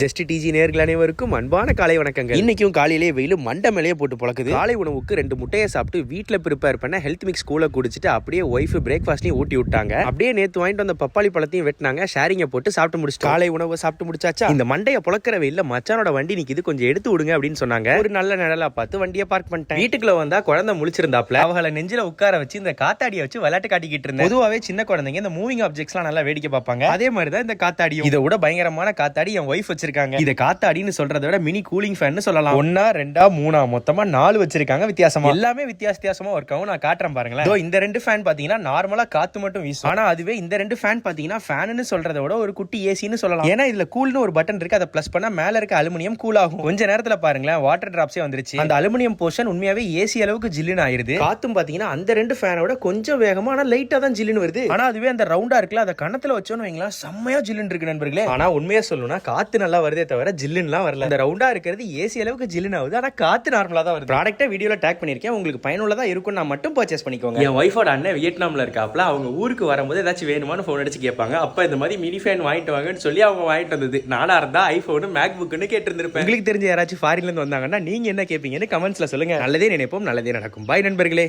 Just டிஜி நேயர்கள் அனைவருக்கும் அன்பான காலை வணக்கங்கள். இன்னைக்கும் காலையிலேயே வெயில் மண்டை மேலேயே போட்டு பழக்குது. காலை உணவுக்கு 2 முட்டையை சாப்பிட்டு வீட்டுல ப்ரிப்பேர் பண்ண ஹெல்த் மிக்ஸ் கூல குடிச்சிட்டு அப்படியே ஒய்ஃப் பிரேக்ஃபாஸ்டையும் ஊட்டி விட்டாங்க. அப்படியே நேத்து வாங்கிட்டு வந்த பப்பாளி பழத்தையும் வெட்டினாங்க. ஷேரிங்க போட்டு சாப்பிட்டு முடிச்சு காலை உணவு சாப்பிட்டு முடிச்சாச்சா. இந்த மண்டையை புழக்கிற வெயில்ல மச்சானோட வண்டி நிக்குது, கொஞ்சம் எடுத்து விடுங்க அப்படின்னு சொன்னாங்க. ஒரு நல்ல நிழலா பார்த்து வண்டியை பார்க் பண்ணிட்டேன். வீட்டுக்குள்ள வந்தா குழந்தை முழிச்சிருந்தாப்ல. அவளை நெஞ்சில உட்கார வச்சு இந்த காத்தாடியை வச்சு விளையாட்டு காட்டிக்கிட்டு இருந்தேன். பொதுவாவே சின்ன குழந்தைங்க இந்த மூவிங் ஆப்ஜெக்ட்ஸ் எல்லாம் நல்லா வேடிக்கை பார்ப்பாங்க. அதே மாதிரிதான் இந்த காத்தாடி. இதை விட பயங்கரமான காத்தாடி என் ஒய்ஃப் வச்சிருக்காங்க. இதை காத்தாடின்னு சொல்றதை விட மினி கூலிங் ஃபேன் சொல்லலாம். 1 2 3 மொத்தமா 4 வச்சிருக்காங்க. வித்தியாசமா எல்லாமே வித்தியாசமா ஒர்க் ஆகும். நான் காட்டுறேன் பாருங்களேன். இந்த 2 ஃபேன் பாத்தீங்கன்னா நார்மலா காத்து மட்டும் வீசும். ஆனா அதுவே இந்த 2 ஃபேன் பாத்தீங்கன்னா ஃபேன்னு சொல்றதை விட ஒரு குட்டி ஏசின்னு சொல்லலாம். ஏன்னா இதுல கூல்னு ஒரு பட்டன் இருக்கு. அதை பிளஸ் பண்ணா மேல இருக்க அலுமினியம் கூல் ஆகும். கொஞ்ச நேரத்துல பாருங்களேன் வாட்டர் டிராப்ஸே வந்துருச்சு. அந்த அலுமினியம் போர்ஷன் உண்மையாவே ஏசி அளவுக்கு ஜில்லுன்னு ஆயிருது. காத்தும் பாத்தீங்கன்னா அந்த 2 ஃபேனோட கொஞ்சம் வேகமா ஆனா லைட்டா தான் ஜில்லுன்னு வருது. ஆனா அதுவே அந்த ரவுண்டா இருக்குல்ல, அதை கணத்துல வச்சோன்னு வைங்களா செம்மையா ஜில்லுன்னு இருக்கு நண்பர்களே. ஆனா உண்மையா சொல்லணும்னா காத்து நல்லா வருதே தவிர ஜில்லுன்னுலாம் வரல. அந்த ரவுண்டா இருக்கிறது ஏசி அளவுக்கு ஜில்லுன்னு ஆகுது. ஆனா காத்து நார்மலா தான் வருது. ப்ராடக்ட்டை வீடியோல டேக் பண்ணிருக்கேன். உங்களுக்கு பயனுள்ளதா இருக்கும். நான் மட்டும் பர்ச்சேஸ் பண்ணிக்கோங்க. என் ஒய்ஃபோட அண்ணன் வியட்நாம்ல இருக்காப்ல. அவங்க ஊருக்கு வரும்போது ஏதாச்சும் வேணுமான்னு ஃபோன் அடிச்சு கேட்பாங்க. அப்ப இந்த மாதிரி மினி ஃபேன் வாங்கிட்டு வாங்கன்னு சொல்லி அவங்க வாங்கிட்டு வந்தது. நானா இருந்தா ஐபோன் மேக் புக்னு கேட்டு இருந்திருப்பேன். உங்களுக்கு தெரிஞ்ச யாராச்சும் ஃபாரின்ல இருந்து வந்தாங்கன்னா நீங்க என்ன கேட்பீங்கன்னு கமெண்ட்ஸ்ல சொல்லுங்க. நல்லதே நினைப்போம், நல்லதே நடக்கும். பாய் நண்பர்களே.